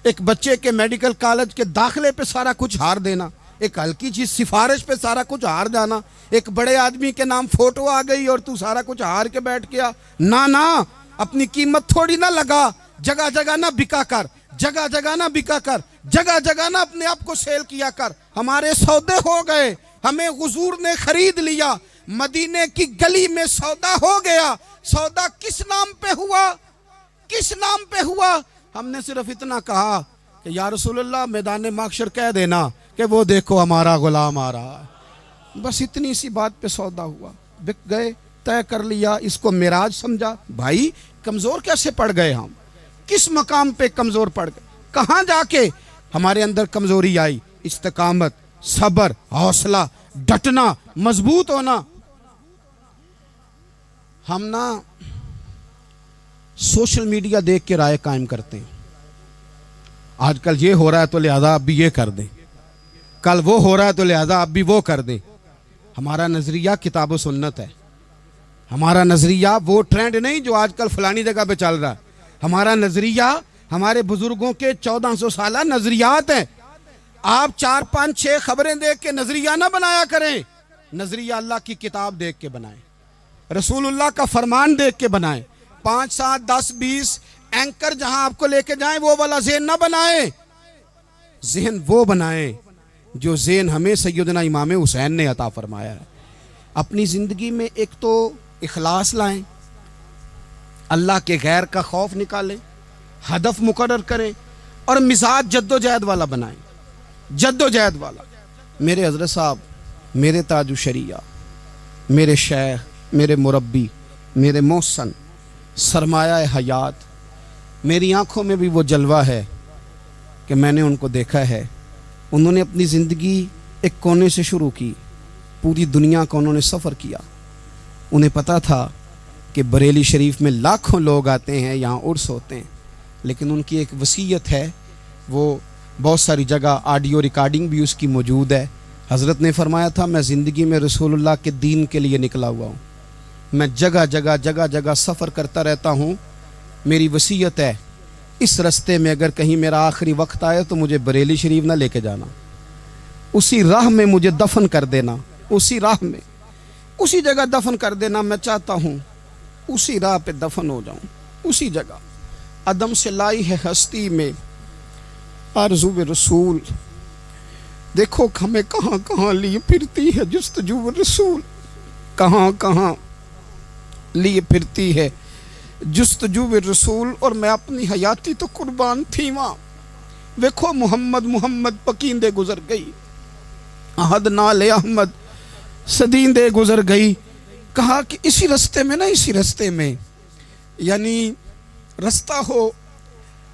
ایک بچے کے میڈیکل کالج کے داخلے پہ سارا کچھ ہار دینا، ایک ہلکی چیز سفارش پہ سارا کچھ ہار جانا، ایک بڑے آدمی کے نام فوٹو آ گئی اور تو سارا کچھ ہار کے بیٹھ گیا۔ نہ اپنی قیمت تھوڑی نہ لگا، جگہ جگہ نہ بکا کر، جگہ جگہ نہ بکا کر، جگہ جگہ نہ اپنے آپ کو سیل کیا کر۔ ہمارے سودے ہو گئے، ہمیں حضور نے خرید لیا، مدینے کی گلی میں سودا ہو گیا۔ سودا کس نام پہ ہوا؟ کس نام پہ ہوا؟ ہم نے صرف اتنا کہا کہ یا رسول اللہ میدان محشر کہہ دینا کہ وہ دیکھو ہمارا غلام آ رہا ہے، بس اتنی سی بات پہ سودا ہوا، بک گئے، طے کر لیا، اس کو معراج سمجھا۔ بھائی کمزور کیسے پڑ گئے ہم؟ کس مقام پہ کمزور پڑ گئے؟ کہاں جا کے ہمارے اندر کمزوری آئی؟ استقامت، صبر، حوصلہ، ڈٹنا، مضبوط ہونا۔ ہم نا سوشل میڈیا دیکھ کے رائے قائم کرتے ہیں، آج کل یہ ہو رہا ہے تو لہذا اب بھی یہ کر دیں، کل وہ ہو رہا ہے تو لہذا اب بھی وہ کر دیں۔ ہمارا نظریہ کتاب و سنت ہے، ہمارا نظریہ وہ ٹرینڈ نہیں جو آج کل فلانی جگہ پہ چل رہا ہے، ہمارا نظریہ ہمارے بزرگوں کے 1400 سالہ نظریات ہیں۔ آپ 4 5 6 خبریں دیکھ کے نظریہ نہ بنایا کریں، نظریہ اللہ کی کتاب دیکھ کے بنائیں، رسول اللہ کا فرمان دیکھ کے بنائیں۔ 5 7 10 20 اینکر جہاں آپ کو لے کے جائیں وہ والا ذہن نہ بنائیں، ذہن وہ بنائیں جو ذہن ہمیں سیدنا امام حسین نے عطا فرمایا ہے۔ اپنی زندگی میں ایک تو اخلاص لائیں، اللہ کے غیر کا خوف نکالیں، ہدف مقرر کریں، اور مزاج جد و جہد والا بنائیں، جد و جہد والا۔ میرے حضرت صاحب، میرے تاج الشریعہ، میرے شیخ، میرے مربی، میرے محسن، سرمایہ حیات، میری آنکھوں میں بھی وہ جلوہ ہے کہ میں نے ان کو دیکھا ہے۔ انہوں نے اپنی زندگی ایک کونے سے شروع کی، پوری دنیا کا انہوں نے سفر کیا۔ انہیں پتا تھا کہ بریلی شریف میں لاکھوں لوگ آتے ہیں، یہاں عرس ہوتے ہیں، لیکن ان کی ایک وصیت ہے، وہ بہت ساری جگہ آڈیو ریکارڈنگ بھی اس کی موجود ہے۔ حضرت نے فرمایا تھا میں زندگی میں رسول اللہ کے دین کے لیے نکلا ہوا ہوں، میں جگہ جگہ سفر کرتا رہتا ہوں، میری وصیت ہے اس رستے میں اگر کہیں میرا آخری وقت آئے تو مجھے بریلی شریف نہ لے کے جانا، اسی راہ میں مجھے دفن کر دینا، اسی راہ میں، اسی جگہ دفن کر دینا۔ میں چاہتا ہوں اسی راہ پہ دفن ہو جاؤں، اسی جگہ۔ عدم سے لائی ہے ہستی میں آرزو رسول، دیکھو ہمیں کہاں کہاں لیے پھرتی ہے جستجو رسول، کہاں کہاں لیے پھرتی ہے جستجو رسول، اور میں اپنی حیاتی تو قربان تھی وہاں۔ دیکھو محمد پکیندے گزر گئی، احد نال احمد صدیندے گزر گئی۔ کہا کہ اسی رستے میں نا، اسی رستے میں، یعنی رستہ ہو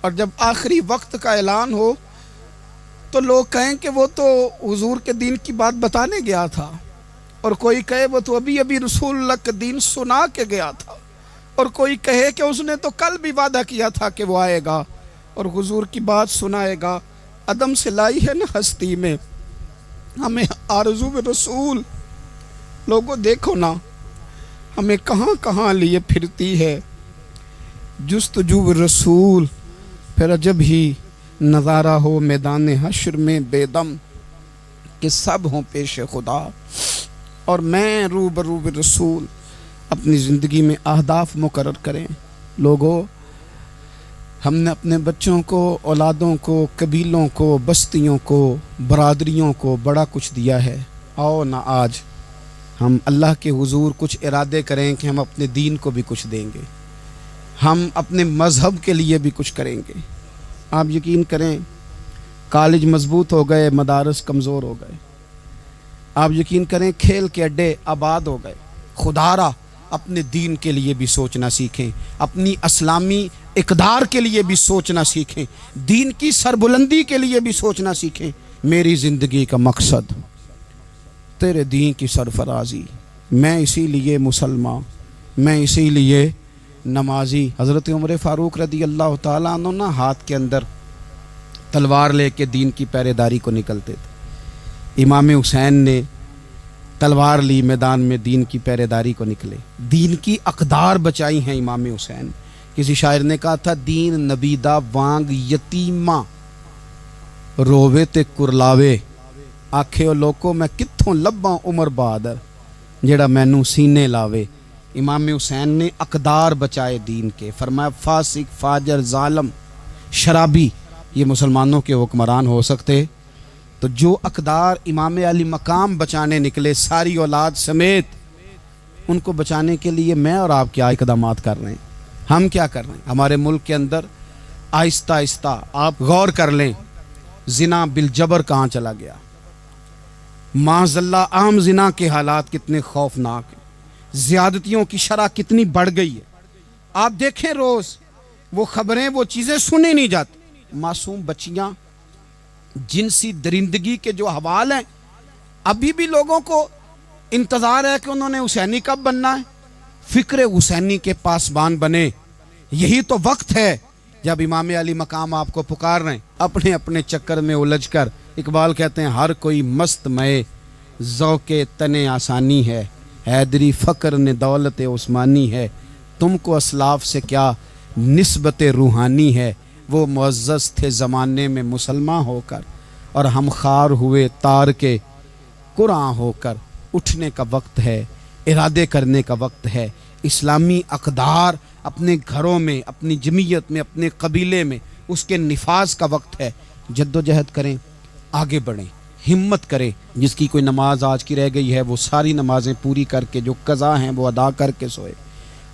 اور جب آخری وقت کا اعلان ہو تو لوگ کہیں کہ وہ تو حضور کے دین کی بات بتانے گیا تھا، اور کوئی کہے وہ تو ابھی ابھی رسول اللہ کا دین سنا کے گیا تھا، اور کوئی کہے کہ اس نے تو کل بھی وعدہ کیا تھا کہ وہ آئے گا اور حضور کی بات سنائے گا۔ عدم سے لائی ہے نا ہستی میں ہمیں آرزو رسول۔ لوگوں دیکھو نا ہمیں کہاں کہاں لیے پھرتی ہے جستجو رسول۔ پھر عجب ہی نظارہ ہو میدان حشر میں بے دم کہ سب ہوں پیش خدا، اور میں روبرو رسول۔ اپنی زندگی میں اہداف مقرر کریں لوگوں۔ ہم نے اپنے بچوں کو، اولادوں کو، قبیلوں کو، بستیوں کو، برادریوں کو بڑا کچھ دیا ہے۔ آؤ نہ آج ہم اللہ کے حضور کچھ ارادے کریں کہ ہم اپنے دین کو بھی کچھ دیں گے، ہم اپنے مذہب کے لیے بھی کچھ کریں گے۔ آپ یقین کریں کالج مضبوط ہو گئے، مدارس کمزور ہو گئے۔ آپ یقین کریں کھیل کے اڈے آباد ہو گئے۔ خدا را اپنے دین کے لیے بھی سوچنا سیکھیں، اپنی اسلامی اقدار کے لیے بھی سوچنا سیکھیں، دین کی سربلندی کے لیے بھی سوچنا سیکھیں۔ میری زندگی کا مقصد تیرے دین کی سرفرازی، میں اسی لیے مسلمان، میں اسی لیے نمازی۔ حضرت عمر فاروق رضی اللہ تعالیٰ عنہ نا ہاتھ کے اندر تلوار لے کے دین کی پہرے داری کو نکلتے تھے۔ امام حسین نے تلوار لی، میدان میں دین کی پہرے داری کو نکلے، دین کی اقدار بچائی ہیں امام حسین۔ کسی شاعر نے کہا تھا دین نبی دا وانگ یتیمہ رووے تے کرلاوے، آکھے او لوکو میں کتھوں لباں عمر بہادر جڑا مینوں سینے لاوے۔ امام حسین نے اقدار بچائے دین کے۔ فرمایا فاسق، فاجر، ظالم، شرابی یہ مسلمانوں کے حکمران ہو سکتے؟ تو جو اقدار امام علی مقام بچانے نکلے ساری اولاد سمیت، ان کو بچانے کے لیے میں اور آپ کیا اقدامات کر رہے ہیں؟ ہم کیا کر رہے ہیں؟ ہمارے ملک کے اندر آہستہ آہستہ آپ غور کر لیں زنا بالجبر کہاں چلا گیا۔ معاذ اللہ عام زنا کے حالات کتنے خوفناک ہیں، زیادتیوں کی شرح کتنی بڑھ گئی ہے۔ آپ دیکھیں روز وہ خبریں، وہ چیزیں سنی نہیں جاتی۔ معصوم بچیاں، جنسی درندگی کے جو حوال ہیں، ابھی بھی لوگوں کو انتظار ہے کہ انہوں نے حسینی کب بننا ہے، فکر حسینی کے پاسبان بنے۔ یہی تو وقت ہے جب امام علی مقام آپ کو پکار رہے ہیں۔ اپنے اپنے چکر میں الجھ کر اقبال کہتے ہیں ہر کوئی مست مئے ذوق تن آسانی ہے، حیدری فقر نے دولت عثمانی ہے، تم کو اسلاف سے کیا نسبت روحانی ہے، وہ معزز تھے زمانے میں مسلمان ہو کر، اور ہم خار ہوئے تار کے قرآن ہو کر۔ اٹھنے کا وقت ہے، ارادے کرنے کا وقت ہے۔ اسلامی اقدار اپنے گھروں میں، اپنی جمعیت میں، اپنے قبیلے میں اس کے نفاذ کا وقت ہے۔ جد و جہد کریں، آگے بڑھیں، ہمت کریں۔ جس کی کوئی نماز آج کی رہ گئی ہے وہ ساری نمازیں پوری کر کے، جو قضا ہیں وہ ادا کر کے سوئے۔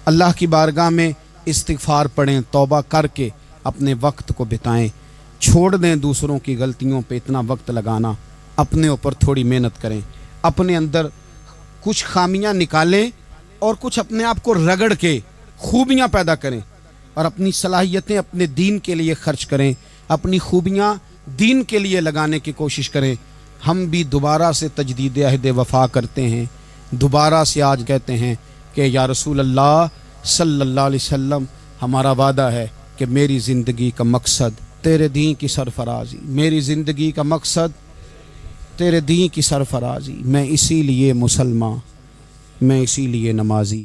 اللہ کی بارگاہ میں استغفار پڑھیں، توبہ کر کے اپنے وقت کو بتائیں۔ چھوڑ دیں دوسروں کی غلطیوں پہ اتنا وقت لگانا، اپنے اوپر تھوڑی محنت کریں، اپنے اندر کچھ خامیاں نکالیں اور کچھ اپنے آپ کو رگڑ کے خوبیاں پیدا کریں، اور اپنی صلاحیتیں اپنے دین کے لیے خرچ کریں، اپنی خوبیاں دین کے لیے لگانے کی کوشش کریں۔ ہم بھی دوبارہ سے تجدید عہد وفا کرتے ہیں، دوبارہ سے آج کہتے ہیں کہ یا رسول اللہ صلی اللہ علیہ وسلم، ہمارا وعدہ ہے کہ میری زندگی کا مقصد تیرے دین کی سرفرازی، میری زندگی کا مقصد تیرے دین کی سرفرازی، میں اسی لیے مسلمان، میں اسی لیے نمازی۔